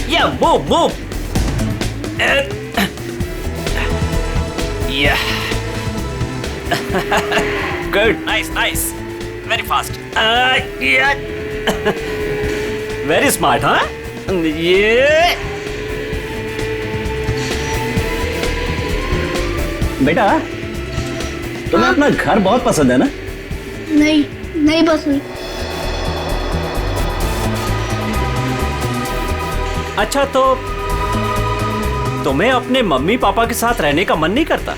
Yeah, move. Yeah. Good. Nice. Very fast. Yeah. Very smart, huh? Yeah. बेटा, तुम्हें अपना घर बहुत पसंद है ना? नहीं पसंद। अच्छा, तो तुम्हें अपने मम्मी पापा के साथ रहने का मन नहीं करता?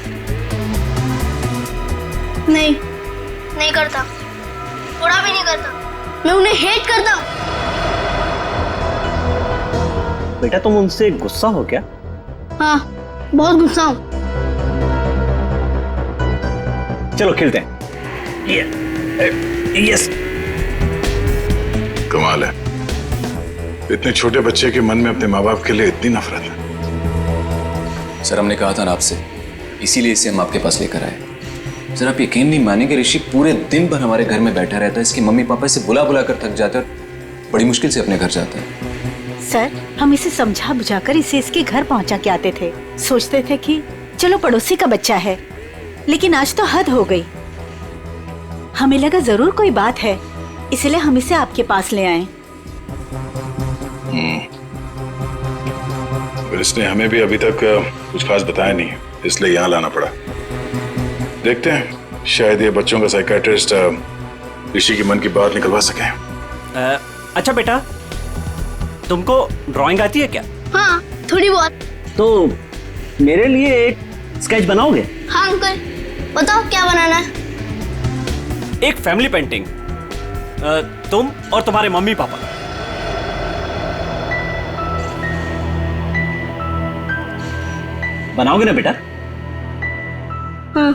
नहीं करता, थोड़ा भी नहीं करता। मैं उन्हें हेट करता हूँ। बेटा, तुम उनसे गुस्सा हो क्या? हाँ, बहुत गुस्सा हूँ। चलो खेलते हैं। यस। कमाल है, इतने छोटे बच्चे के मन में अपने माँ बाप के लिए इतनी नफरत है। सर, हमने कहा था ना आपसे, इसीलिए इसे हम आपके पास लेकर आए। सर, आप यकीन नहीं मानेंगे, ऋषि पूरे दिन भर हमारे घर में बैठा रहता है। इसके मम्मी पापा इसे बुला बुला कर थक जाते हैं और बड़ी मुश्किल से अपने घर जाता है। सर, हम इसे समझा बुझाकर इसे इसके घर पहुंचा के आते थे। सोचते थे कि चलो पड़ोसी का बच्चा है, लेकिन आज तो हद हो गई। हमें लगा जरूर कोई बात है, इसलिए हम इसे आपके पास ले आए। पर इसने हमें भी अभी तक कुछ खास बताया नहीं, इसलिए यहाँ लाना पड़ा। देखते हैं, शायद ये बच्चों का साइकियाट्रिस्ट ऋषि की मन की बात निकलवा सके। अच्छा बेटा, तुमको ड्राइंग आती है क्या? हाँ, थोड़ी बहुत। तो मेरे लिए एक स्केच बनाओगे? हाँ अंकल, बताओ क्या बनाना है? एक फैमिली पेंटिंग, तुम और तुम्हारे मम्मी पापा। बनाओगे ना बेटा? हाँ।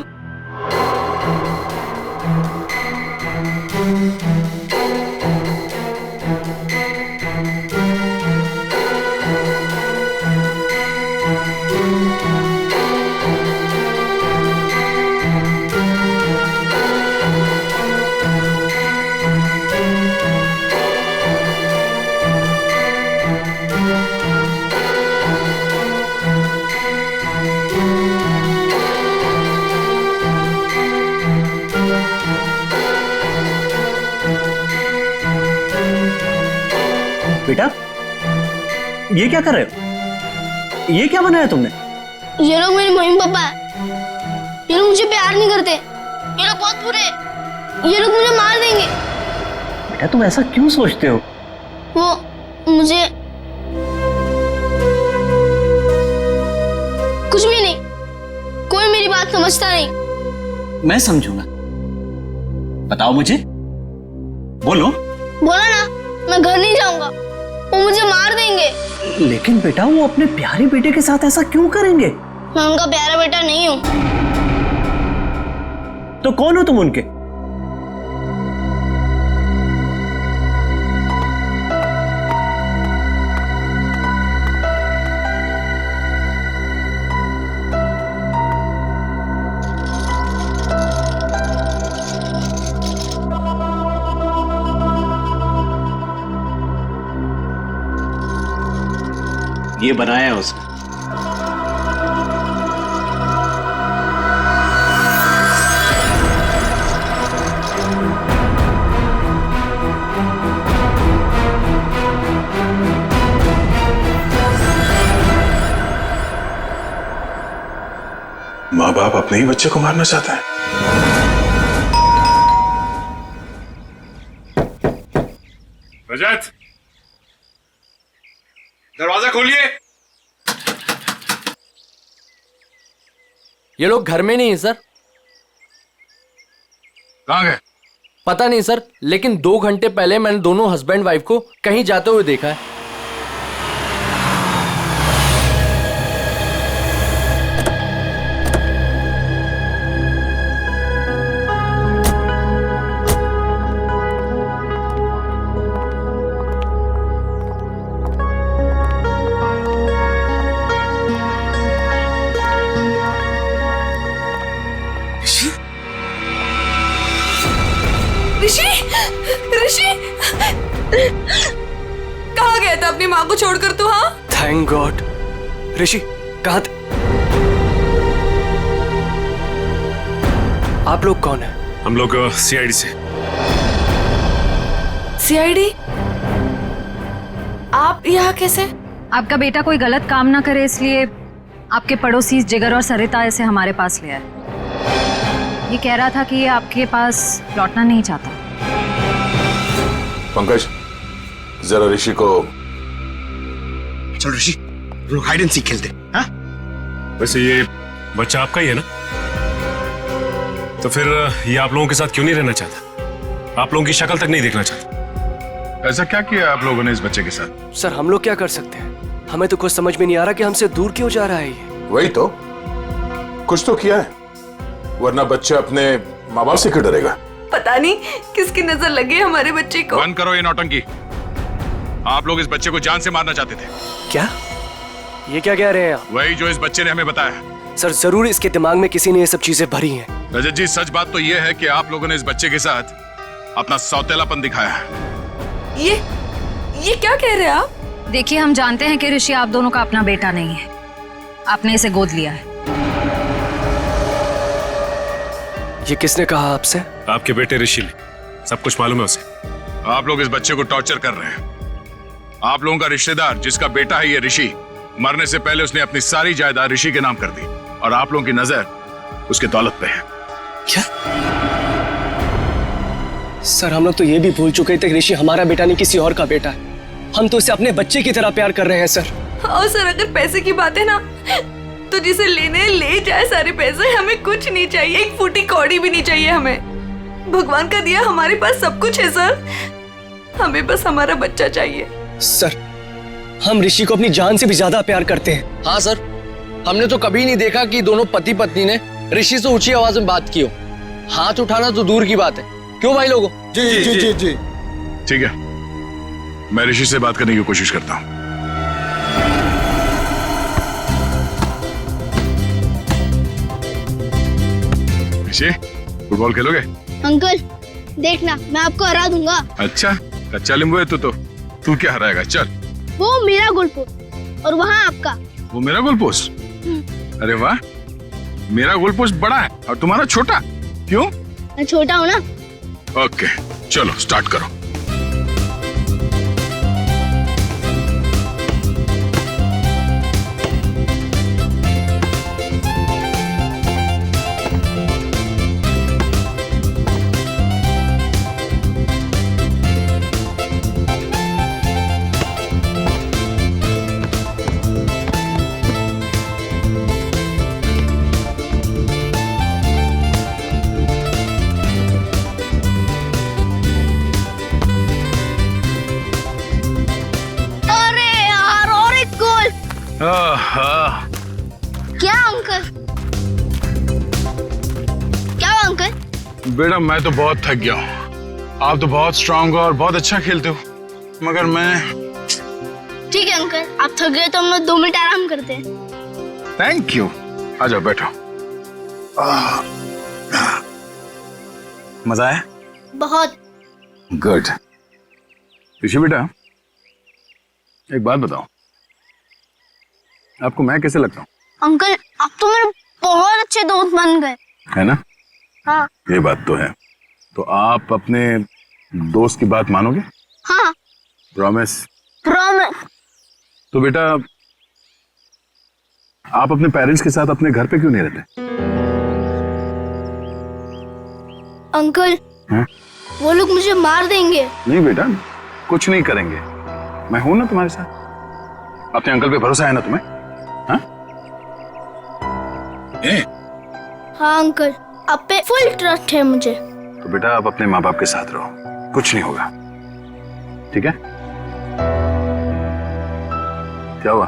बेटा, ये क्या कर रहे हो? ये क्या बनाया तुमने? ये लोग मेरे मम्मी पापा है। ये लोग मुझे प्यार नहीं करते। ये लोग बहुत बुरे हैं। ये लोग मुझे मार देंगे। बेटा, तुम ऐसा क्यों सोचते हो? वो मुझे कुछ भी नहीं, कोई मेरी बात समझता नहीं। मैं समझूंगा। बताओ मुझे, बोलो। बोला ना, मैं घर नहीं जाऊंगा, वो मुझे मार देंगे। लेकिन बेटा, वो अपने प्यारे बेटे के साथ ऐसा क्यों करेंगे? मैं उनका प्यारा बेटा नहीं हूँ। तो कौन हो तुम उनके? ये बनाया है उसने। माँ बाप अपने ही बच्चे को मारना चाहते हैं। रजत, दरवाजा खोलिए। ये लोग घर में नहीं है सर। कहाँ गए? पता नहीं सर, लेकिन 2 घंटे पहले मैंने दोनों हस्बैंड वाइफ को कहीं जाते हुए देखा है। ऋषि, ऋषि, कहाँ गया था अपनी माँ को छोड़कर तू? हाँ, थैंक गॉड। ऋषि कहाँ थे? आप लोग कौन है? हम लोग सीआईडी से। सीआईडी? आप यहाँ कैसे? आपका बेटा कोई गलत काम ना करे इसलिए आपके पड़ोसी जिगर और सरिता इसे हमारे पास ले आए। ये कह रहा था कि ये आपके पास लौटना नहीं चाहता। पंकज, जरा ऋषि को। चलो ऋषि, लोग हाइड एंड सीक खेलते। हाँ? वैसे ये बच्चा आपका ही है ना? तो फिर ये आप लोगों के साथ क्यों नहीं रहना चाहता? आप लोगों की शक्ल तक नहीं देखना चाहता? ऐसा क्या किया आप लोगों ने इस बच्चे के साथ? सर हम लोग क्या कर सकते हैं? हमें तो कुछ समझ में नहीं आ रहा कि हमसे दूर क्यों जा रहा है ये। वही तो, कुछ तो किया है, वरना बच्चा अपने माँ बाप से क्यों डरेगा? पता नहीं किसकी नजर लगी हमारे बच्चे को। बंद करो ये नौटंकी। आप लोग इस बच्चे को जान से मारना चाहते थे। क्या? ये क्या कह रहे हैं आप? वही जो इस बच्चे ने हमें बताया। सर जरूर इसके दिमाग में किसी ने ये सब चीजें भरी हैं। रजत जी, सच बात तो ये है कि आप लोगों ने इस बच्चे के साथ अपना सौतेलापन दिखाया है। ये क्या कह रहे हैं आप? देखिए, हम जानते हैं कि ऋषि आप दोनों का अपना बेटा नहीं है। आपने इसे गोद लिया है। ये किसने कहा आपसे? आपके बेटे ऋषि ने, सब कुछ मालूम है उसे। आप लोग इस बच्चे को टॉर्चर कर रहे हैं। आप लोगों का रिश्तेदार जिसका बेटा है ये ऋषि, मरने से पहले उसने अपनी सारी जायदाद ऋषि के नाम कर दी और आप लोगों की नजर उसके दौलत पे है। क्या? सर हम लोग तो ये भी भूल चुके थे कि ऋषि हमारा बेटा नहीं किसी और का बेटा है। हम तो उसे अपने बच्चे की तरह प्यार कर रहे हैं सर। और सर अगर पैसे की बात है ना, तो जिसे लेने ले जाए सारे पैसे, हमें कुछ नहीं चाहिए, एक फूटी कौड़ी भी नहीं चाहिए हमें। भगवान का दिया हमारे पास सब कुछ है सर, हमें बस हमारा बच्चा चाहिए। सर हम ऋषि को अपनी जान से भी ज्यादा प्यार करते हैं। हाँ सर, हमने तो कभी नहीं देखा कि दोनों पति पत्नी ने ऋषि से ऊंची आवाज में बात की हो। हाथ उठाना तो दूर की बात है। क्यों भाई लोगों? जी जी जी जी जी। ठीक है, मैं ऋषि से बात करने की कोशिश करता हूँ। ऋषि, फुटबॉल खेलोगे? अंकल देखना, मैं आपको हरा दूंगा। अच्छा, कच्चा नींबू है तू क्या हराएगा? चल। वो मेरा गोल पोस्ट और वहाँ आपका। वो मेरा गोल पोस्ट? अरे वाह, मेरा गोल पोस्ट बड़ा है और तुम्हारा छोटा। क्यों? मैं छोटा हूँ ना। ओके, चलो स्टार्ट करो। क्या अंकल? क्या हुआ अंकल? बेटा मैं तो बहुत थक गया हूँ। आप तो बहुत स्ट्रांग हो और बहुत अच्छा खेलते हो, मगर मैं। ठीक है अंकल, आप थक गए तो हम लोग 2 मिनट आराम करते हैं। Thank you. आ जाओ बैठो। मजा आया? बहुत। गुड। ऋषि बेटा, एक बात बताओ, आपको मैं कैसे लगता हूँ? अंकल आप तो मेरे बहुत अच्छे दोस्त बन गए, है ना? हाँ। ये बात तो है। तो आप अपने दोस्त की बात मानोगे? हाँ। प्रॉमिस? प्रॉमिस। तो बेटा, आप अपने पेरेंट्स के साथ अपने घर पे क्यों नहीं रहते? अंकल है? वो लोग मुझे मार देंगे। नहीं बेटा, कुछ नहीं करेंगे, मैं हूं ना तुम्हारे साथ। अपने अंकल पे भरोसा है ना तुम्हें? हाँ? हाँ अंकल, आप पे फुल ट्रस्ट है मुझे। तो बेटा आप अपने माँ बाप के साथ रहो, कुछ नहीं होगा, ठीक है? क्या हुआ?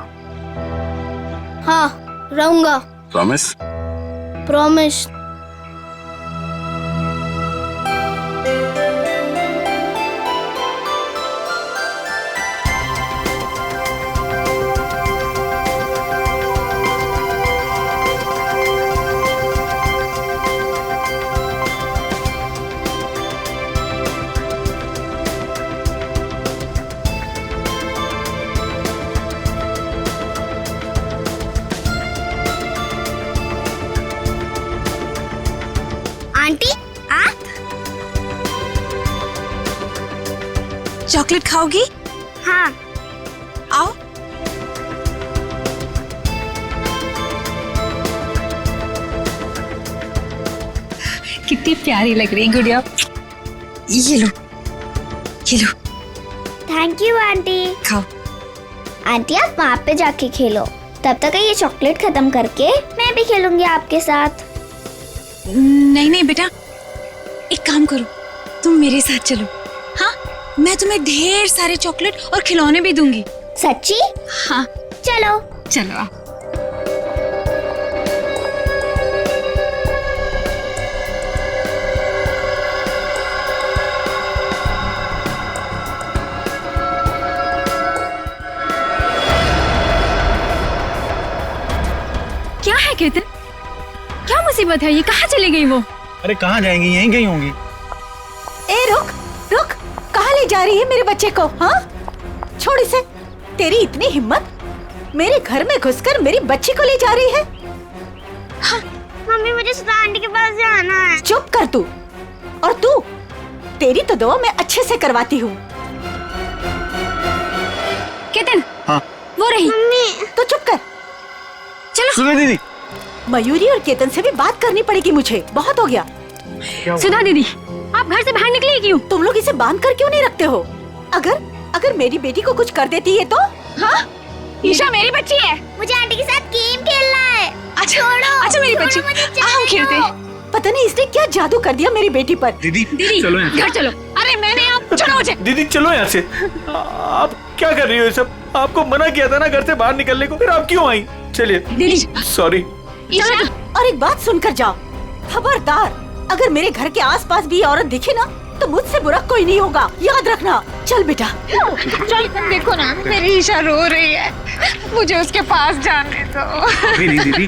हाँ रहूंगा। प्रॉमिस? प्रॉमिस। चॉकलेट खाओगी? हाँ। आओ। कितनी प्यारी लग रही गुड़िया। ये लो, ये लो। Thank you aunty. खाओ। आंटी आप वहाँ पे जाके खेलो, तब तक ये चॉकलेट खत्म करके मैं भी खेलूंगी आपके साथ। नहीं नहीं बेटा, एक काम करो, तुम मेरे साथ चलो। हाँ, मैं तुम्हें ढेर सारे चॉकलेट और खिलौने भी दूंगी। सच्ची? हाँ चलो। चलो आओ। क्या है केतन, क्या मुसीबत है? ये कहाँ चली गई वो? अरे कहाँ जाएंगी, यहीं गई होंगी। ए रुक रुक, कहाँ ले जा रही है मेरे बच्चे को? हाँ, छोड़ इसे। तेरी इतनी हिम्मत, मेरे घर में घुसकर मेरी बच्ची को ले जा रही है? हाँ। मम्मी मुझे सुधा आंटी के पास जाना है। चुप कर तू। और तू, तेरी तो दुआ मैं अच्छे से करवाती हूँ। केतन, हाँ वो रही। मम्मी तो चुप कर। चलो सुधा दीदी। मयूरी और केतन से भी बात करनी पड़ेगी मुझे, बहुत हो गया। सुधा दीदी, आप घर से बाहर निकली क्यों? तुम लोग इसे बांध कर क्यों नहीं रखते हो? अगर मेरी बेटी को कुछ कर देती है तो? हाँ, ईशा मेरी बच्ची है। मुझे आंटी के साथ गेम खेलना है। अच्छा छोड़ो। मेरी बच्ची, हम खेलते हैं। पता नहीं इसने क्या जादू कर दिया मेरी बेटी पर। दीदी चलो घर चलो। अरे मैंने आप छोड़ो मुझे। दीदी चलो यहाँ से। आप क्या कर रही हो ये सब? आपको मना किया था ना घर से बाहर निकलने को, फिर आप क्यों आई? चलिए दीदी। सॉरी। और एक बात सुनकर जाओ, खबरदार, अगर मेरे घर के आसपास भी औरत दिखे ना तो मुझसे बुरा कोई नहीं होगा, याद रखना। चल बेटा चल। देखो ना, मेरी ईशा रो रही है, मुझे उसके पास जाने दो। नहीं दीदी,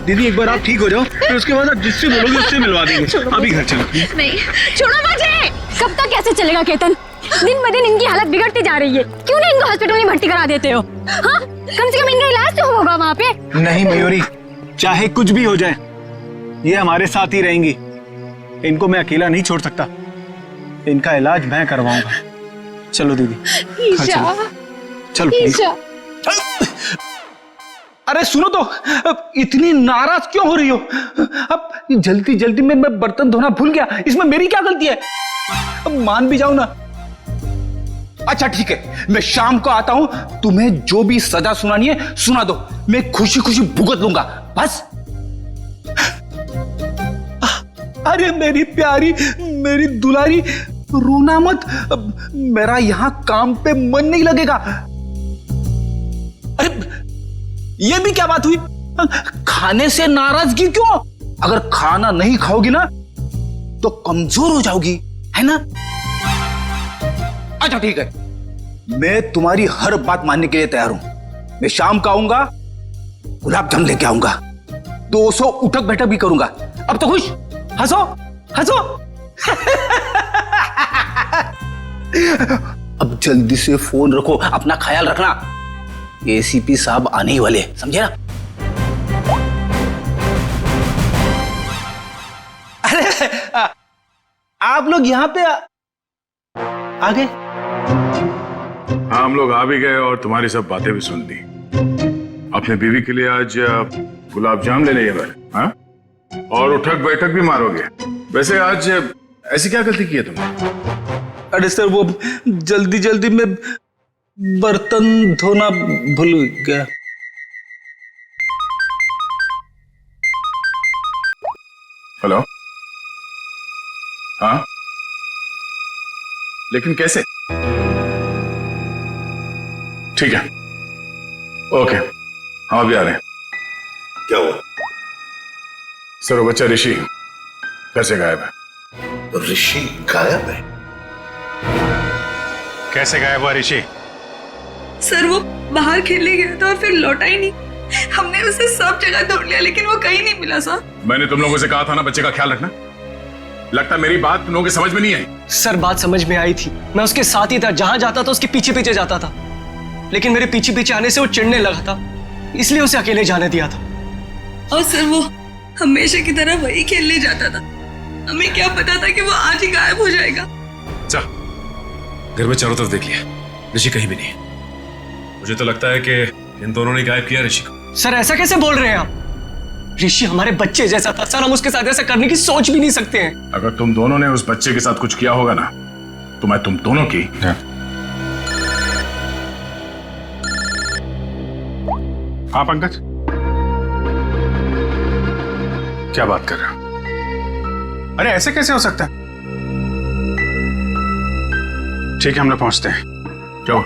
दीदी एक बार आप ठीक हो जाओ, फिर उसके बाद आप जिससे बोलोगे उससे मिलवा देंगे। अभी घर चलो। नहीं, छोड़ो मुझे। कब तक कैसे चलेगा केतन? दिन ब दिन इनकी हालत बिगड़ती जा रही है। क्यों नहीं इनको हॉस्पिटल में भर्ती करा देते हो? हाँ, कम से कम इनका इलाज तो होगा वहाँ पे। नहीं मयूरी, चाहे कुछ भी हो जाए, ये हमारे साथ ही रहेंगी। इनको मैं अकेला नहीं छोड़ सकता, इनका इलाज मैं करवाऊंगा। चलो दीदी। ईशा, चलो ईशा। अरे सुनो तो, इतनी नाराज क्यों हो रही हो? अब जल्दी जल्दी में मैं बर्तन धोना भूल गया, इसमें मेरी क्या गलती है? अब मान भी जाओ ना। अच्छा ठीक है, मैं शाम को आता हूं, तुम्हें जो भी सजा सुनानी है सुना दो, मैं खुशी खुशी भुगत लूंगा बस। अरे मेरी प्यारी, मेरी दुलारी, रोना मत, मेरा यहां काम पे मन नहीं लगेगा। अरे ये भी क्या बात हुई? खाने से नाराजगी क्यों? अगर खाना नहीं खाओगी ना तो कमजोर हो जाओगी, है ना? अच्छा ठीक है, मैं तुम्हारी हर बात मानने के लिए तैयार हूं। मैं शाम को आऊंगा, गुलाब जामुन लेके आऊंगा, 200 उठक बैठक भी करूंगा। अब तो खुश? हंसो हंसो। अब जल्दी से फोन रखो, अपना ख्याल रखना, एसीपी साहब आने ही वाले, समझे ना? अरे आप लोग यहाँ पे आ गए? हाँ, हम लोग आ भी गए और तुम्हारी सब बातें भी सुन ली। अपने बीवी के लिए आज गुलाब जामुन ले लेंगे मैंने, हाँ? और उठक बैठक भी मारोगे। वैसे आज ऐसी क्या गलती की है तुमने? अरे सर, वो जल्दी जल्दी में बर्तन धोना भूल गया। हेलो? हाँ, लेकिन कैसे? ठीक है, ओके, हम अभी आ रहे हैं। क्या हुआ? सर, वो बच्चा ऋषि कैसे गायब है? ऋषि गायब है? कैसे गायब हुआ ऋषि? सर वो बाहर खेलने गया था और फिर लौटा ही नहीं। हमने उसे सब जगह ढूंढ लिया लेकिन वो कहीं नहीं मिला सर। मैंने तुम लोगों से कहा था ना बच्चे का ख्याल रखना। लगता मेरी बात तुम लोगों की समझ में नहीं आई। सर बात समझ में आई थी, मैं उसके साथ ही था, जहां जाता था उसके पीछे पीछे जाता था, लेकिन मेरे पीछे पीछे आने से वो चिढ़ने लगा था, इसलिए उसे अकेले जाने दिया था। और सर वो हमेशा की तरह वही खेलने जाता था, हमें क्या पता था कि वो आज ही गायब हो जाएगा। जा, घर में चारों तरफ देख लिया, ऋषि कहीं भी नहीं है। मुझे तो लगता है कि इन दोनों ने गायब किया ऋषि को। सर ऐसा कैसे बोल रहे हैं आप? ऋषि हमारे बच्चे जैसा था सर, हम उसके साथ ऐसा करने की सोच भी नहीं सकते हैं। अगर तुम दोनों ने उस बच्चे के साथ कुछ किया होगा ना, तो मैं तुम दोनों की। हाँ पंकज, क्या बात कर रहे हो? अरे ऐसे कैसे हो सकता है? ठीक है, हम लोग पहुंचते हैं। क्या हुआ?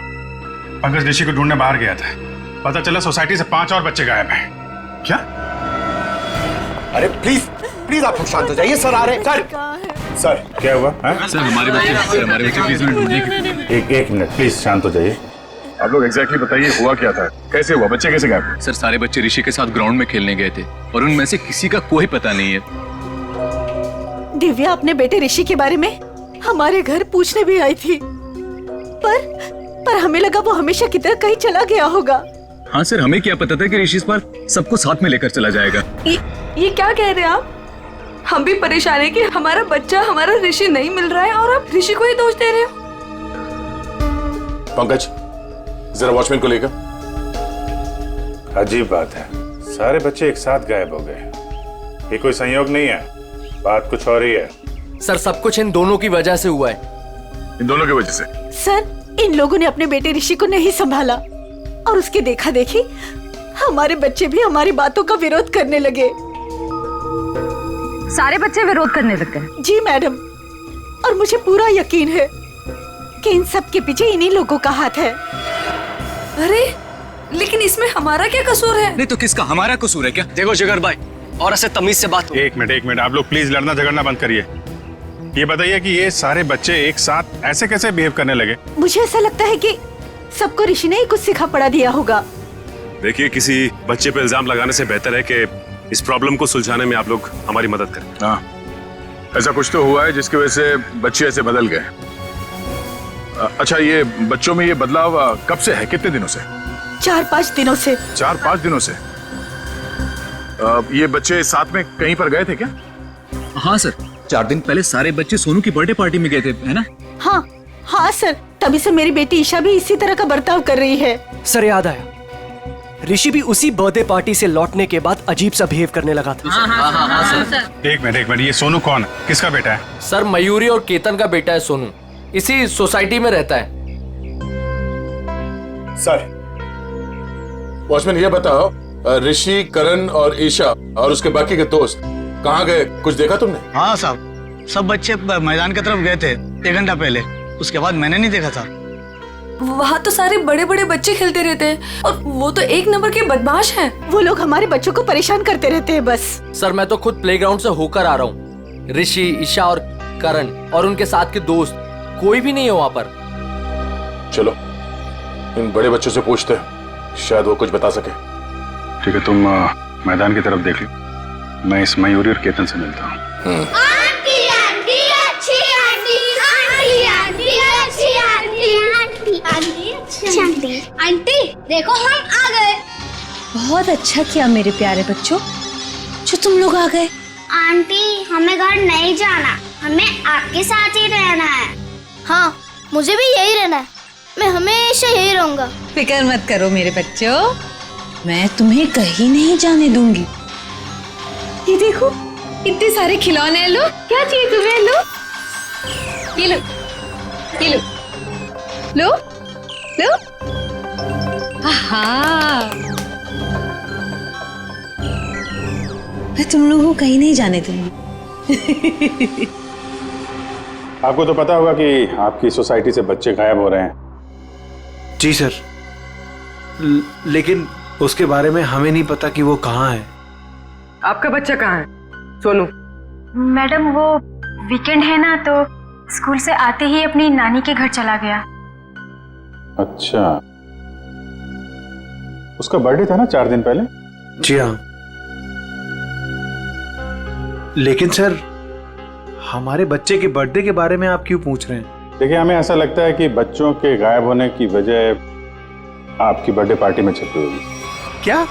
पंकज ऋषि को ढूंढने बाहर गया था, पता चला सोसाइटी से 5 और बच्चे गायब हैं। क्या? अरे प्लीज प्लीज आप लोग शांत हो जाइए, सर आ रहे हैं। सर क्या हुआ? सर हमारे बच्चे प्लीज में ढूंढिए। एक मिनट प्लीज, शांत हो जाइए। आप लोग एग्जैक्टली बताइए, हुआ क्या था? कैसे हुआ? बच्चे कैसे गायब? सर सारे बच्चे ऋषि के साथ ग्राउंड में खेलने गए थे और उनमें से किसी का कोई पता नहीं है। दिव्या अपने बेटे ऋषि के बारे में हमारे घर पूछने भी आई थी, पर हमें लगा वो हमेशा की तरह कहीं चला गया होगा। हाँ सर, हमें क्या पता था कि ऋषि इस बार सबको साथ में लेकर चला जाएगा। ये क्या कह रहे हैं आप? हम भी परेशान है कि हमारा बच्चा, हमारा ऋषि नहीं मिल रहा है और आप ऋषि को ही दोष दे रहे हो। पंकज जरा वॉचमैन को लेकर। अजीब बात है, सारे बच्चे एक साथ गायब हो गए। ये कोई संयोग नहीं है, बात कुछ और ही है। सर सब कुछ इन दोनों की वजह से हुआ है। इन दोनों की वजह से? सर इन लोगों ने अपने बेटे ऋषि को नहीं संभाला और उसके देखा देखी हमारे बच्चे भी हमारी बातों का विरोध करने लगे। सारे बच्चे विरोध करने लग गए? जी मैडम, और मुझे पूरा यकीन है कि इन सब के पीछे इन्हीं लोगों का हाथ है। अरे लेकिन इसमें हमारा क्या कसूर है? नहीं तो किसका हमारा कसूर है क्या? देखो जिगर भाई, और ऐसे तमीज से बात हो। एक मिनट, आप लोग प्लीज लड़ना झगड़ना बंद करिए। ये बताइए कि ये सारे बच्चे एक साथ ऐसे कैसे बिहेव करने लगे? मुझे ऐसा लगता है कि सबको ऋषि ने ही कुछ सिखा पड़ा दिया होगा। देखिए, किसी बच्चे पे इल्जाम लगाने से बेहतर है कि इस प्रॉब्लम को सुलझाने में आप लोग हमारी मदद करें। हाँ, ऐसा कुछ तो हुआ है जिसकी वजह से बच्चे ऐसे बदल गए। अच्छा, ये बच्चों में ये बदलाव कब से है? कितने दिनों से? 4-5 दिनों से। 4-5 दिनों से? ये बच्चे साथ में कहीं पर गए थे क्या? हाँ सर, 4 दिन पहले सारे बच्चे सोनू की बर्थडे पार्टी में गए थे, है ना? हाँ सर, तभी से मेरी बेटी ईशा भी इसी तरह का बर्ताव कर रही है। सर याद आया, ऋषि भी उसी बर्थडे पार्टी से लौटने के बाद अजीब सा बिहेव करने लगा था। हाँ, सर। एक मिनट, ये सोनू कौन है? किसका बेटा है? सर मयूरी और केतन का बेटा है सोनू, इसी सोसाइटी में रहता है। सर वॉचमैन ये बताओ, ऋषि, करण और ईशा और उसके बाकी के दोस्त कहाँ गए? कुछ देखा तुमने? हाँ साहब, सब बच्चे मैदान की तरफ गए थे 1 घंटा पहले, उसके बाद मैंने नहीं देखा था। वहाँ तो सारे बड़े बड़े बच्चे खेलते रहते हैं और वो तो 1 नंबर के बदमाश हैं। वो लोग हमारे बच्चों को परेशान करते रहते हैं बस। सर मैं तो खुद प्लेग्राउंड से होकर आ रहा हूँ। ऋषि, ईशा और करण और उनके साथ के दोस्त कोई भी नहीं है वहाँ पर। चलो इन बड़े बच्चों से पूछते हैं, शायद वो कुछ बता सके। ठीक है, तुम मैदान की तरफ देख लो, मैं इस मयूरी और केतन से मिलता हूँ। आंटी आंटी अच्छी आंटी, आंटी आंटी अच्छी आंटी, आंटी आंटी अच्छी आंटी। आंटी देखो हम आ गए। बहुत अच्छा किया मेरे प्यारे बच्चों जो तुम लोग आ गए। आंटी हमें घर नहीं जाना, हमें आपके साथ ही रहना है। हाँ मुझे भी यही रहना है, मैं हमेशा यही रहूंगा। फिक्र मत करो मेरे बच्चों, मैं तुम्हें कहीं नहीं जाने दूंगी। ये देखो इतने सारे खिलौने हैं, लो क्या चाहिए तुम्हें, लो ये लो, ये लो, लो लो। हाँ मैं तुम लोगों को कहीं नहीं जाने दूंगी। आपको तो पता होगा कि आपकी सोसाइटी से बच्चे गायब हो रहे हैं। जी सर, लेकिन उसके बारे में हमें नहीं पता कि वो कहाँ है। आपका बच्चा कहाँ है? सोनू? मैडम वो वीकेंड है ना, तो स्कूल से आते ही अपनी नानी के घर चला गया। अच्छा, उसका बर्थडे था ना 4 दिन पहले? जी हाँ, लेकिन सर हमारे बच्चे के बर्थडे के बारे में आप क्यों पूछ रहे हैं? देखिए, हमें ऐसा लगता है कि बच्चों के गायब होने की वजह आपकी बर्थडे पार्टी में छिपी हुई। क्या?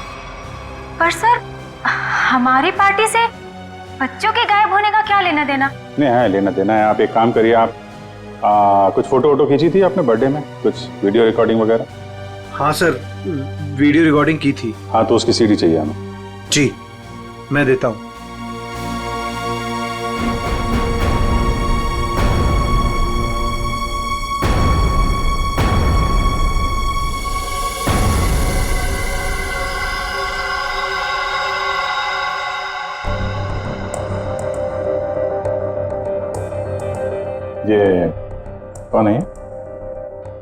पर सर हमारी पार्टी से बच्चों के गायब होने का क्या लेना देना? नहीं है, लेना देना है। आप एक काम करिए, आप कुछ फोटो वोटो खींची थी आपने बर्थडे में, कुछ वीडियो रिकॉर्डिंग वगैरह? हाँ सर, वीडियो रिकॉर्डिंग की थी। हाँ तो उसकी सीडी चाहिए हमें। जी मैं देता हूँ। ये कौन है?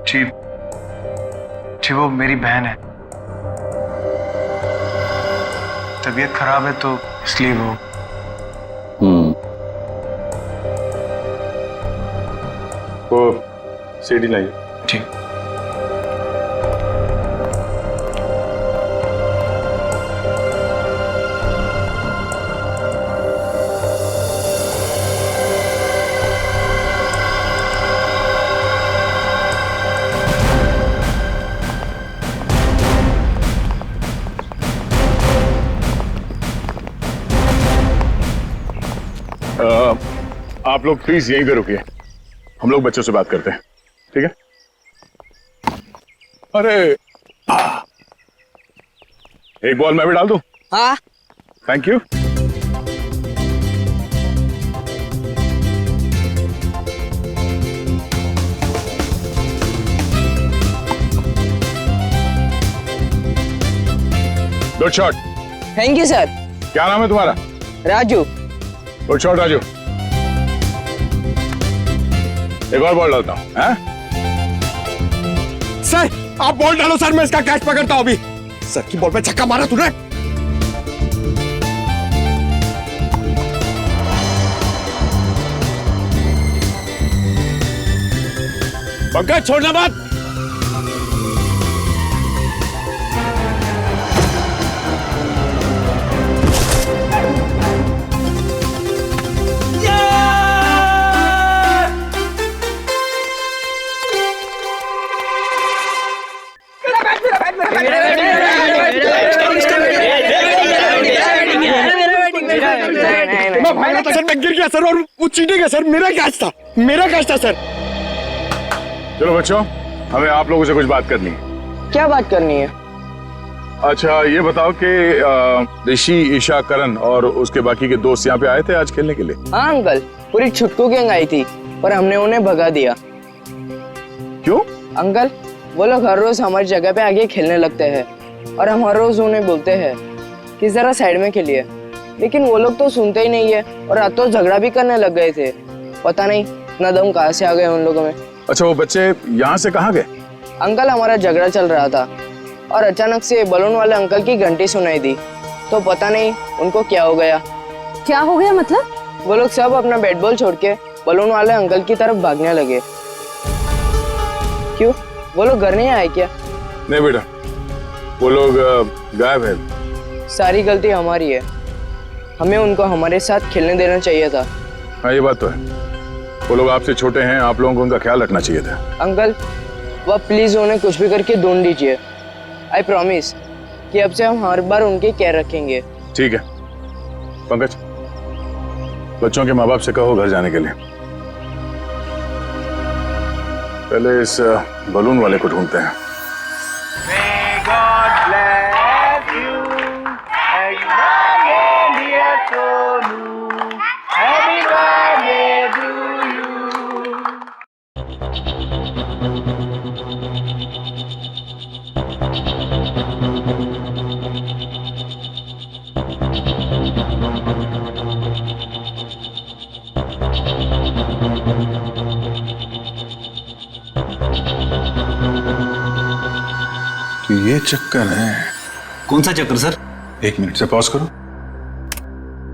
जी जी वो मेरी बहन है। तबीयत खराब है तो इसलिए वो। वो सीडी लाइए। ठीक। आप लोग प्लीज यहीं पे रुकिए, हम लोग बच्चों से बात करते हैं, ठीक है? अरे एक बॉल मैं भी डाल दूं? हाँ। Thank you. Good shot. Thank you sir. क्या नाम है तुम्हारा? राजू। Good shot Raju. एक और बॉल डालता हूं। सर आप बॉल डालो सर, मैं इसका कैच पकड़ता हूं अभी। सर की बॉल पे छक्का मारा तूने। पंकज छोड़ना मत। सर मैं गिर गया सर, और वो चीटिंग है सर, मेरा कैच था, मेरा कैच था सर। चलो बच्चों, हमें आप लोगों से कुछ बात करनी है। क्या बात करनी है? अच्छा ये बताओ कि ऋषि, ईशा, करण और उसके बाकी के दोस्त यहाँ पे आए थे आज खेलने के लिए? हाँ अंकल, पूरी छुटकू गैंग आई थी पर हमने उन्हें भगा दिया। क्यों? अंकल वो लोग हर रोज हमारी जगह पे आगे खेलने लगते हैं और हम हर रोज उन्हें बोलते हैं कि जरा साइड में खेलिए, लेकिन वो लोग तो सुनते ही नहीं है और आज तो झगड़ा भी करने लग गए थे। पता नहीं इतना दम कहाँ से आ गए उन लोगों में। अच्छा वो बच्चे यहाँ से कहाँ गए? अंकल हमारा झगड़ा चल रहा था और अचानक से बलून वाले अंकल की घंटी सुनाई दी, तो पता नहीं उनको क्या हो गया। क्या हो गया मतलब? वो लोग सब अपना बैट बॉल छोड़ के बलून वाले अंकल की तरफ भागने लगे। क्यों, वो लोग घर नहीं आए क्या? नहीं बेटा, वो लोग गायब है। सारी गलती हमारी है, हमें उनको हमारे साथ खेलने देना चाहिए था। हाँ ये बात तो है, वो लोग आपसे छोटे हैं, आप लोगों को उनका ख्याल रखना चाहिए था। अंकल वह प्लीज उन्हें कुछ भी करके ढूंढ दीजिए। आई प्रॉमिस कि अब से हम हर बार उनकी केयर रखेंगे। ठीक है पंकज, बच्चों के माँ बाप से कहो घर जाने के लिए। पहले इस बलून वाले को ढूंढते हैं। तो ये चक्कर है। कौन सा चक्कर सर? एक मिनट से पॉज करो,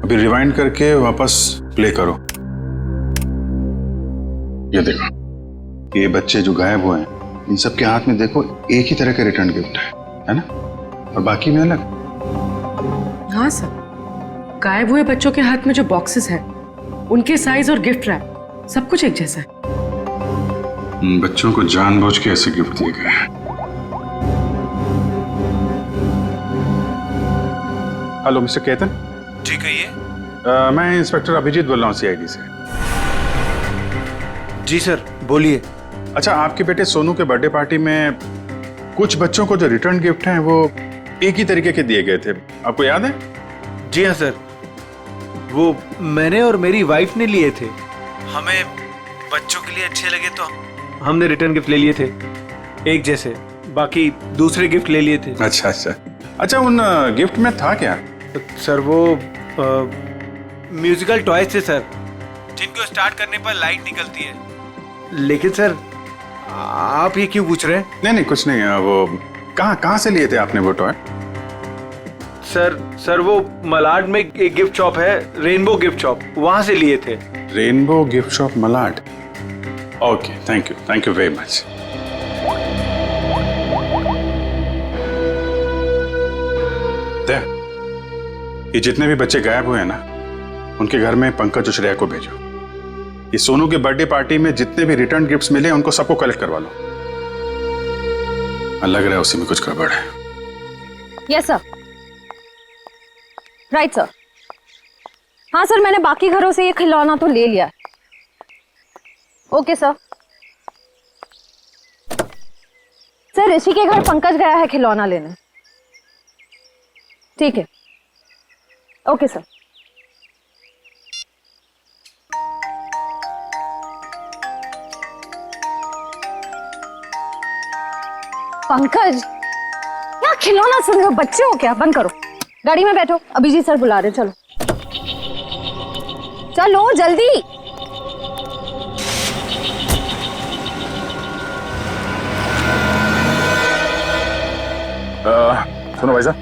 अभी रिवाइंड करके वापस प्ले करो। ये देखो, ये बच्चे जो गायब हुए हैं इन सब के हाथ में देखो एक ही तरह के रिटर्न गिफ्ट है ना, और बाकी में अलग। हाँ सर, गायब हुए बच्चों के हाथ में जो बॉक्सेस हैं उनके साइज और गिफ्ट रैप सब कुछ एक जैसा है। बच्चों को जानबूझ के ऐसे गिफ्ट दिए गए हैं। Hello mister Ketan. जी कहिए। मैं इंस्पेक्टर अभिजीत बोल रहा हूँ CID से। जी सर बोलिए। अच्छा, आपके बेटे सोनू के बर्थडे पार्टी में कुछ बच्चों को जो रिटर्न गिफ्ट हैं वो एक ही तरीके के दिए गए थे, आपको याद है? जी हाँ सर, वो मैंने और मेरी वाइफ ने लिए थे। हमें बच्चों के लिए अच्छे लगे तो हमने रिटर्न गिफ्ट ले लिए थे एक जैसे, बाकी दूसरे गिफ्ट ले लिए थे। अच्छा अच्छा अच्छा, उन गिफ्ट में था क्या? सर वो म्यूजिकल टॉयज थे सर, जिनको स्टार्ट करने पर लाइट निकलती है। लेकिन सर आप ये क्यों पूछ रहे हैं? नहीं कुछ नहीं, वो कहाँ से लिए थे आपने वो टॉय? सर वो मलाड में एक गिफ्ट शॉप है, रेनबो गिफ्ट शॉप, वहां से लिए थे। Rainbow gift shop Malad, okay, thank you very much. ये जितने भी बच्चे गायब हुए हैं ना, उनके घर में पंकज और श्रेया को भेजो। ये सोनू के बर्थडे पार्टी में जितने भी रिटर्न गिफ्ट्स मिले उनको सबको कलेक्ट करवा लो। लग रहा है उसी में कुछ गड़बड़ है। Yes sir, right sir. हाँ सर, मैंने बाकी घरों से ये खिलौना तो ले लिया। Okay sir. सर ऋषि के घर पंकज गया है खिलौना लेने। ठीक है, ओके सर। पंकज, क्या खिलौना सुन रहे हो? बच्चे हो क्या? बंद करो, गाड़ी में बैठो, अभिजीत सर बुला रहे। चलो चलो जल्दी। सुनो भाई साहब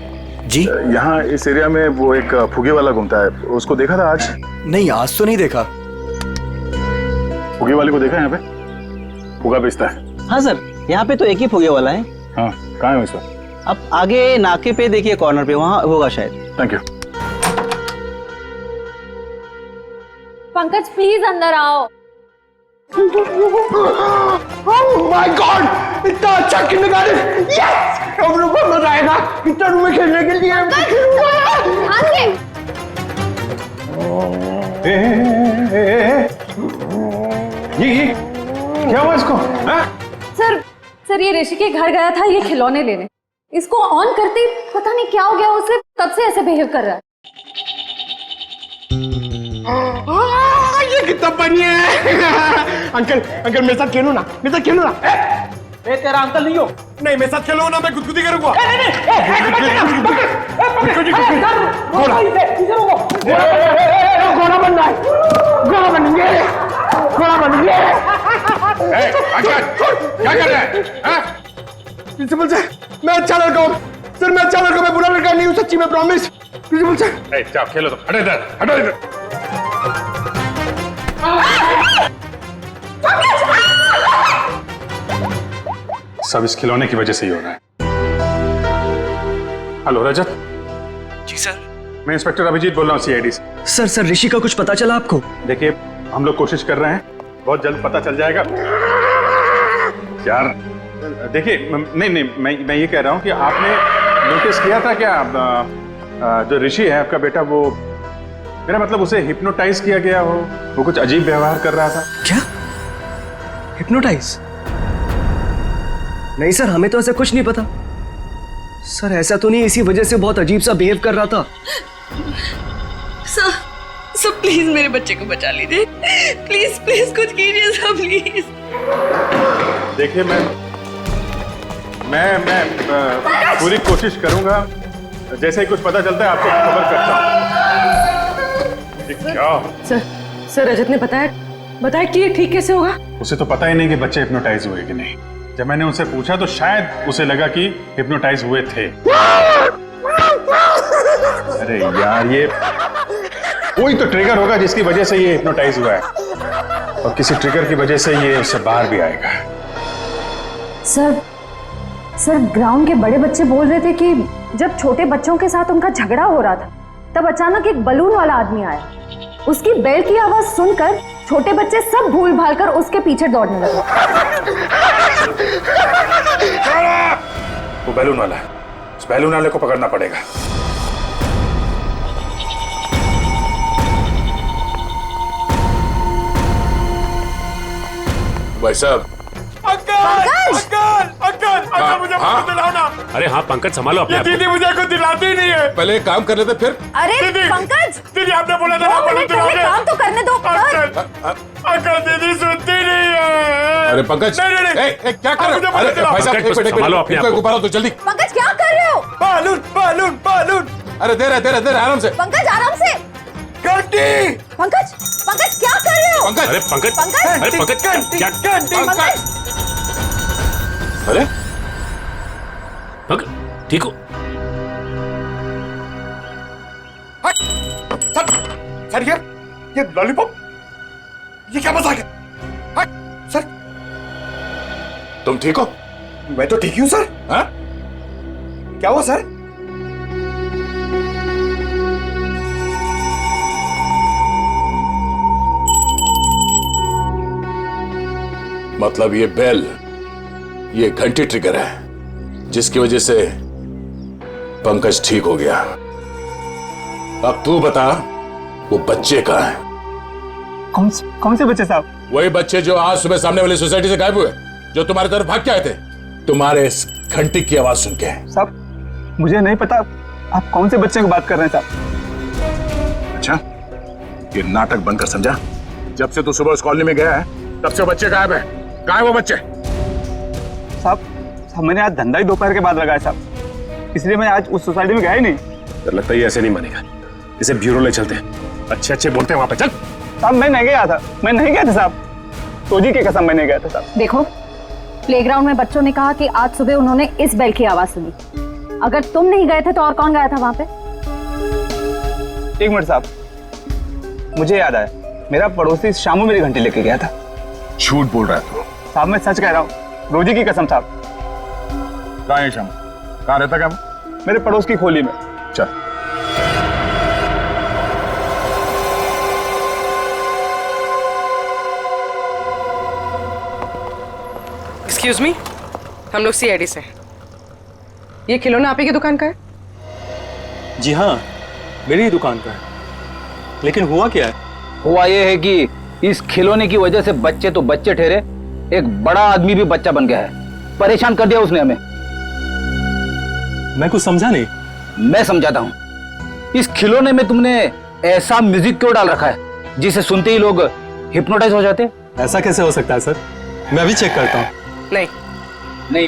जी, यहाँ इस एरिया में वो एक फुगे वाला घूमता है, उसको देखा था आज? नहीं आज तो नहीं देखा। फुगे वाले को देखा यहाँ पे? फुगा बेचता है? हाँ सर, यहाँ पे तो एक ही फुगे वाला है। हाँ, कहाँ है इसका? अब आगे नाके पे देखिए, कॉर्नर पे, वहाँ होगा शायद। Thank you. पंकज प्लीज अंदर आओ। ओह माय गॉड, इतना अच्छा किंडरगार्टन! यस, हम लोग को मजा आएगा इतना रूम में खेलने के लिए। ये क्या हुआ इसको? सर ये ऋषि के घर गया था ये खिलौने लेने, इसको ऑन करते ही पता नहीं क्या हो गया उसे, तब से ऐसे बिहेव कर रहा है। ये कितना बढ़िया है। अंकल मेरे साथ खेलो ना, मेरे साथ खेलो ना। ए तेरा अंकल नहीं हो? नहीं, मेरे साथ खेलो ना, मैं गुदगुदी करूंगा। घोड़ा बनना है, घोड़ा बनेंगे, घोड़ा बनेंगे। अंकल क्या कर रहे हैं? प्रिंसिपल सर, मैं अच्छा लड़का हूँ सर, मैं अच्छा लड़का, मैं बुरा लड़का नहीं हूँ, सच्ची में प्रॉमिस। प्रिंसिपल सर जाओ खेलो, तो हटो इधर, हटो इधर। सब इस खिलौने की वजह से ही हो रहा है। हेलो रजत। जी सर। मैं इंस्पेक्टर अभिजीत बोल रहा हूँ सीआईडी से। सर रिषि का कुछ पता चला आपको? देखिए, हम लोग कोशिश कर रहे हैं, बहुत जल्द पता चल जाएगा यार। देखिए, नहीं मैं ये कह रहा हूँ कि आपने नोटिस किया था क्या, जो ऋषि है आपका बेटा, वो, मेरा मतलब उसे हिप्नोटाइज किया गया हो, वो कुछ अजीब व्यवहार कर रहा था। क्या? हिप्नोटाइज? नहीं सर, हमें तो ऐसा कुछ नहीं पता। सर ऐसा तो नहीं, इसी वजह से बहुत अजीब सा बिहेव कर रहा था। सर प्लीज मेरे बच्चे को बचा लीजिए, प्लीज कुछ कीजिए सर, प्लीज। देखिए, मैं पूरी कोशिश करूंगा, जैसे ही कुछ पता चलता है आपको खबर करता हूँ। क्या? सर रजत ने बताया कि ये ठीक कैसे होगा? उसे तो पता ही नहीं कि बच्चे हिप्नोटाइज हुए कि नहीं। जब मैंने उनसे पूछा तो शायद उसे लगा कि हिप्नोटाइज हुए थे। अरे यार, ये कोई तो ट्रिगर होगा जिसकी वजह से ये हिप्नोटाइज हुआ है, और किसी ट्रिगर की वजह से ये उससे बाहर भी आएगा। सर ग्राउंड के बड़े बच्चे बोल रहे थे कि जब छोटे बच्चों के साथ उनका झगड़ा हो रहा था, तब अचानक एक बलून वाला आदमी आया। उसकी बेल्ट की आवाज सुनकर छोटे बच्चे सब भूल भाल कर उसके पीछे दौड़ने लगे। वो बैलून वाला है, उस बैलून वाले को पकड़ना पड़ेगा। भाई साहब। अंकल मुझे कुछ दिलाओ ना। अरे हाँ पंकज संभालो अपने आप को। दीदी मुझे कुछ दिलाती ही नहीं है। पहले एक काम कर लेते फिर। अरे पंकज, दीदी आपने बोला था ना बलून दिलाओगे। काम तो करने दो। अंकल दीदी सुनती नहीं है। अरे पंकज क्या कर रहे हो? अरे भाई साहब संभालो अपने आप को। गुब्बारा तो जल्दी। पंकज क्या कर रहे हो? Balloon balloon balloon. अरे दे रहे आराम से। पंकज आराम से। घंटी। पंकज पंकज क्या कर रहे हो? पंकज अरे पंकज अरे पंकज क्या पंकज अरे पंकज ठीक हो? सर ये लॉलीपॉप ये क्या मजाक है? सर तुम ठीक हो? मैं तो ठीक ही हूं सर। हाँ? क्या हुआ सर? मतलब ये बेल, ये घंटी ट्रिगर है जिसकी वजह से पंकज ठीक हो गया। अब तू बता वो बच्चे कहाँ हैं? कौन से बच्चे साहब? वही बच्चे जो आज सुबह सामने वाली सोसाइटी से गायब हुए, जो तुम्हारे तरफ भाग के आए थे तुम्हारे इस घंटी की आवाज सुन के। साहब मुझे नहीं पता आप कौन से बच्चे की बात कर रहे हैं साहब। अच्छा ये नाटक बंद कर, समझा? जब से तू सुबह उस कॉलोनी में गया है तब से बच्चे गायब है। कहाँ है वो बच्चे? साहब मैंने आज धंधा ही दोपहर के बाद लगाया साहब, इसलिए मैं आज उस सोसाइटी में गया ही नहीं। तो लगता है ये ऐसे नहीं मानेगा, इसे ब्यूरो ले चलते हैं। अच्छे बोलते हैं वहां पे। चल साहब मैं नहीं गया था साहब, तोजी की कसम मैं नहीं गया था साहब। देखो प्लेग्राउंड में बच्चों ने कहा कि आज सुबह उन्होंने इस बेल की आवाज सुनी। अगर तुम नहीं गए थे तो और कौन गया था वहां पे? एक मिनट साहब, मुझे याद आया, मेरा पड़ोसी शामू मेरी घंटी लेके गया था। झूठ बोल रहा है तू? साहब मैं सच कह रहा हूँ, रोजी की कसम साहब। कहाँ है शामू? कहाँ रहता क्या? मेरे पड़ोस की खोली में। चल एक्सक्यूज मी, हम लोग सीआईडी से हैं। ये खिलौना आप ही की दुकान का है? जी हाँ मेरी ही दुकान का है, लेकिन हुआ क्या है? हुआ ये है कि इस खिलौने की वजह से बच्चे तो बच्चे ठहरे, एक बड़ा आदमी भी बच्चा बन गया है। परेशान कर दिया उसने हमें। मैं कुछ समझा नहीं। मैं समझाता हूँ। इस खिलौने में तुमने ऐसा म्यूजिक क्यों डाल रखा है जिसे सुनते ही लोग हिप्नोटाइज हो जाते? ऐसा कैसे हो सकता है सर? मैं अभी चेक करता हूँ। नहीं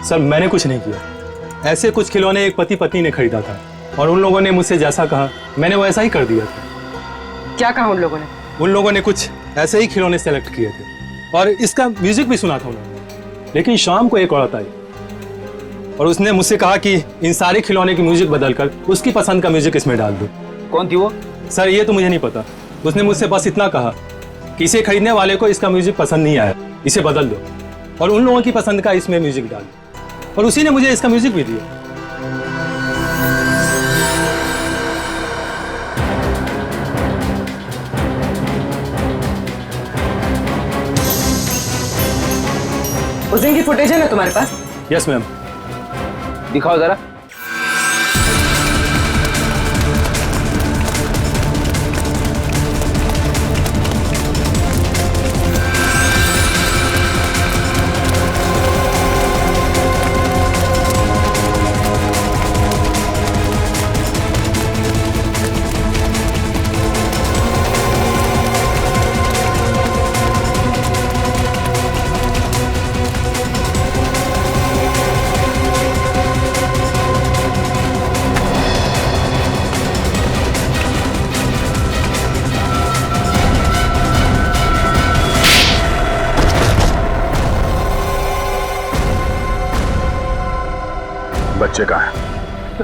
सर मैंने कुछ नहीं किया। ऐसे कुछ खिलौने एक पति पत्नी ने खरीदा था और उन लोगों ने मुझसे जैसा कहा मैंने वैसा ही कर दिया था। क्या कहा उन लोगों ने? उन लोगों ने कुछ ऐसे ही खिलौने सेलेक्ट किए थे और इसका म्यूजिक भी सुना था उन्होंने। लेकिन शाम को एक औरत आई और उसने मुझसे कहा कि इन सारे खिलौने की म्यूजिक बदलकर उसकी पसंद का म्यूजिक इसमें डाल दो। कौन थी वो? सर ये तो मुझे नहीं पता। उसने मुझसे बस इतना कहा कि इसे खरीदने वाले को इसका म्यूजिक पसंद नहीं आया, इसे बदल दो और उन लोगों की पसंद का इसमें म्यूजिक डाल दो, और उसी ने मुझे इसका म्यूजिक भी दिया। उस दिन की फुटेज है ना तुम्हारे पास? Yes ma'am. दिखाओ जरा। बच्चे कहाँ हैं?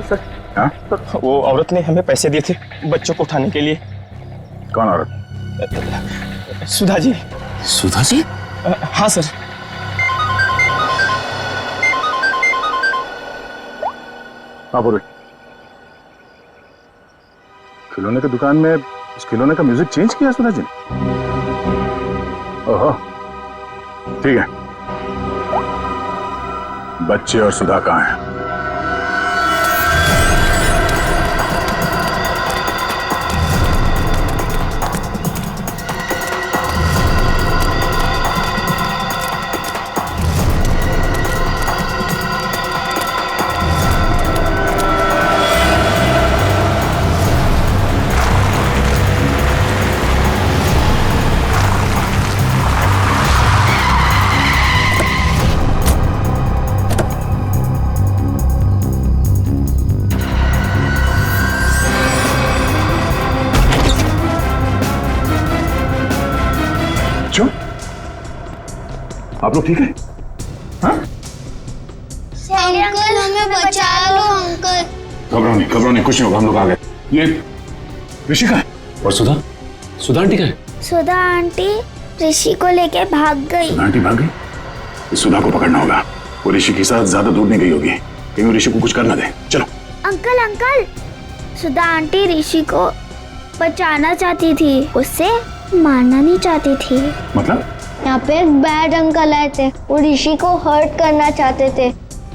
सर, हाँ? वो औरत ने हमें पैसे दिए थे बच्चों को उठाने के लिए। कौन औरत? सुधा जी। सुधा जी? हाँ सर। हाँ बोलो। खिलौने की दुकान में उस खिलौने का म्यूजिक चेंज किया सुधा जी ने? ओहो ठीक है। बच्चे और सुधा कहाँ हैं? आप लोग ठीक है? हाँ? अंकल हमें बचा लो अंकल। घबराओ नहीं, कुछ नहीं होगा, हम लोग आ गए। ये ऋषि का है और सुधा आंटी का है। सुधा आंटी ऋषि को लेके भाग गई। आंटी भाग गई? इस सुधा को पकड़ना होगा। वो ऋषि के साथ ज्यादा दूर नहीं गई होगी, कहीं वो ऋषि को कुछ करना दे। चलो। अंकल सुधा आंटी ऋषि को बचाना चाहती थी, उससे मारना नहीं चाहती थी। मतलब? यहाँ पे एक बैड अंकल आए थे, वो ऋषि को हर्ट करना चाहते थे।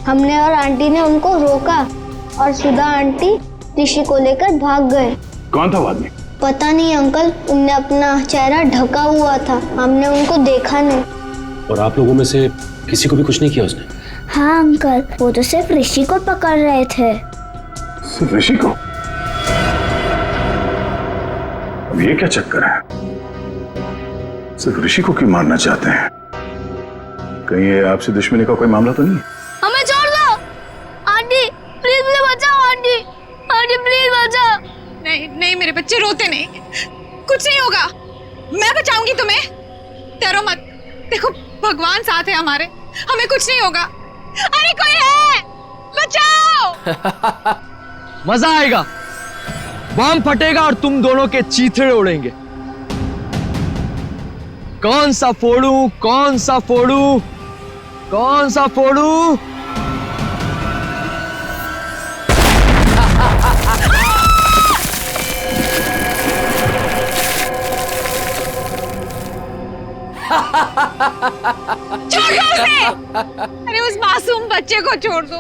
हमने और आंटी ने उनको रोका और सुधा आंटी ऋषि को लेकर भाग गए। कौन था वो आदमी? पता नहीं अंकल, उनने अपना चेहरा ढका हुआ था, हमने उनको देखा नहीं। और आप लोगों में से किसी को भी कुछ नहीं किया उसने? हाँ अंकल, वो तो सिर्फ ऋषि को पकड़ रहे थे। सिर्फ ऋषि को? अब ये क्या चक्कर है? सिर्फ ऋषि को क्यों मारना चाहते हैं? कहीं ये आपसे दुश्मनी का कोई मामला तो नहीं है? हमें छोड़ दो आंटी, प्लीज मुझे बचाओ आंटी, आंटी प्लीज बचाओ। नहीं मेरे बच्चे रोते नहीं, कुछ नहीं होगा, मैं बचाऊंगी तुम्हें, डरो मत। देखो भगवान साथ है हमारे, हमें कुछ नहीं होगा। अरे कोई है, बचाओ। मजा आएगा, बम फटेगा और तुम दोनों के चीथड़े उड़ेंगे। कौन सा फोड़ूं, कौन सा फोड़ूं, कौन सा फोड़ूं? छोड़ दो उसे। अरे उस मासूम बच्चे को छोड़ दो,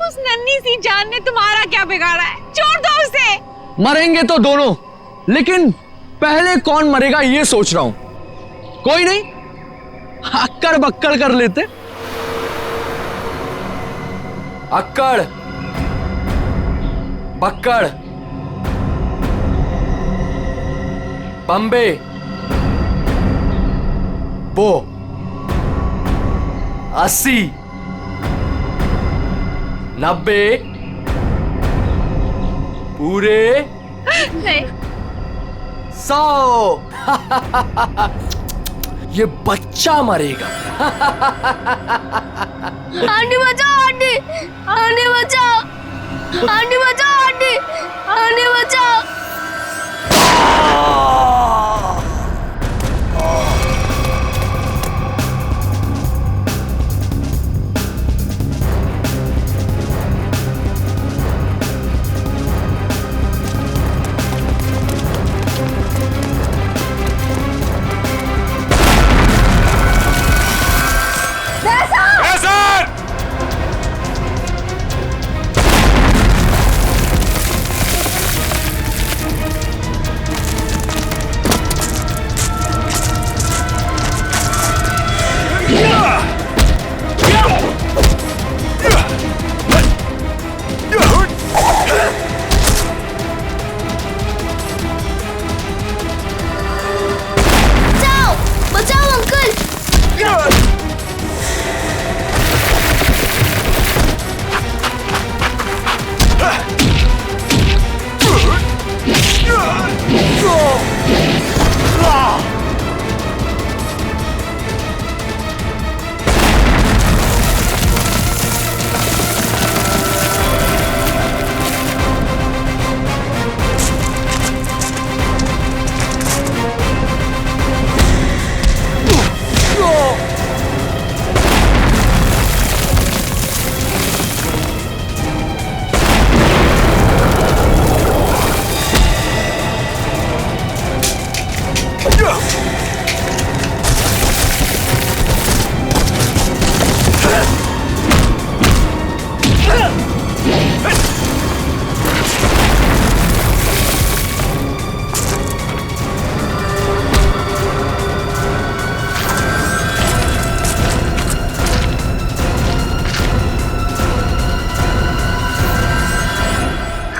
उस नन्ही सी जान ने तुम्हारा क्या बिगाड़ा है, छोड़ दो उसे। मरेंगे तो दोनों, लेकिन पहले कौन मरेगा ये सोच रहा हूं। कोई नहीं, अक्कड़ बक्कड़ कर लेते। अक्कड़ बक्कड़ बम्बे बो 80 90 पूरे नहीं 100। ये बच्चा मरेगा। आंटी बचाओ आंटी, आंटी बचाओ, आंटी बचाओ आंटी, आंटी बचाओ।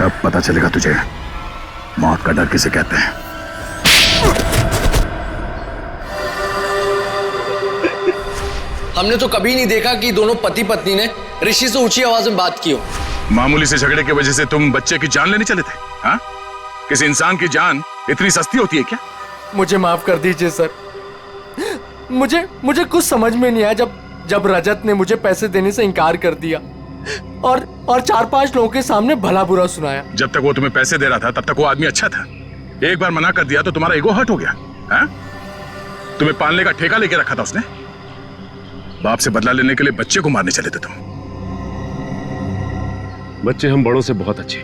अब पता चलेगा तुझे मौत का डर किसे कहते हैं। हमने तो कभी नहीं देखा कि दोनों पति पत्नी ने ऋषि से ऊंची आवाज में बात की हो। मामूली से झगड़े की वजह से तुम बच्चे की जान लेने चले थे? हाँ? किसी इंसान की जान इतनी सस्ती होती है क्या? मुझे माफ कर दीजिए सर, मुझे मुझे कुछ समझ में नहीं आया जब रजत ने मुझे पैसे देने से इनकार कर दिया और 4-5 लोगों के सामने भला बुरा सुनाया। जब तक वो तुम्हें पैसे दे रहा था तब तक वो आदमी अच्छा था। एक बार मना कर दिया तो तुम्हारा ईगो हर्ट हो गया। है? तुम्हें पालने का ठेका लेके रखा था उसने। बाप से बदला लेने के लिए बच्चे को मारने चले थे तुम। बच्चे हम बड़ों से बहुत अच्छे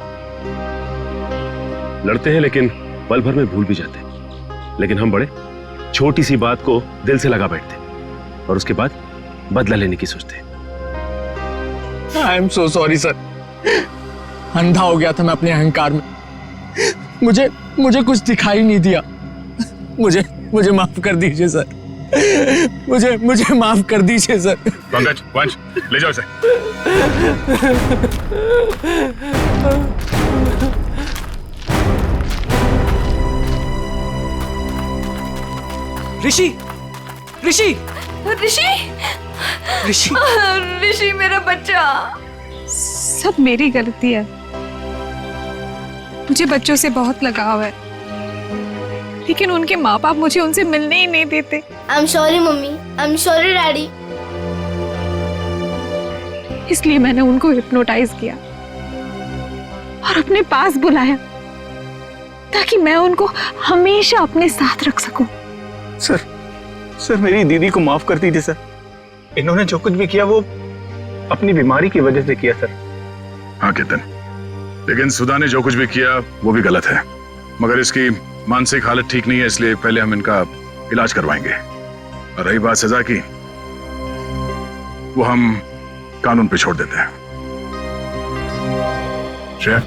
लड़ते हैं, लेकिन पल भर में भूल भी जाते हैं। लेकिन हम बड़े छोटी सी बात को दिल से लगा बैठते और उसके बाद बदला लेने की सोचते हैं। I am so sorry sir, अंधा हो गया था मैं अपने अहंकार में। मुझे कुछ दिखाई नहीं दिया। मुझे माफ कर दीजिए सर। मुझे माफ कर दीजिए सर। पंकज, वंश, ले जाओ इसे। ऋषि ऋषि ऋषि ऋषि ऋषि मेरा बच्चा। सब मेरी गलती है। मुझे बच्चों से बहुत लगाव है, लेकिन उनके माँ बाप मुझे उनसे मिलने ही नहीं देते। I am sorry mummy, I am sorry daddy. इसलिए मैंने उनको हिप्नोटाइज किया और अपने पास बुलाया ताकि मैं उनको हमेशा अपने साथ रख सकूं। सर मेरी दीदी को माफ कर दीजिए सर। इन्होंने जो कुछ भी किया वो अपनी बीमारी की वजह से किया सर। हाँ केतन, लेकिन सुधा ने जो कुछ भी किया वो भी गलत है। मगर इसकी मानसिक हालत ठीक नहीं है, इसलिए पहले हम इनका इलाज करवाएंगे। और रही बात सजा की, वो हम कानून पे छोड़ देते हैं। श्रेया,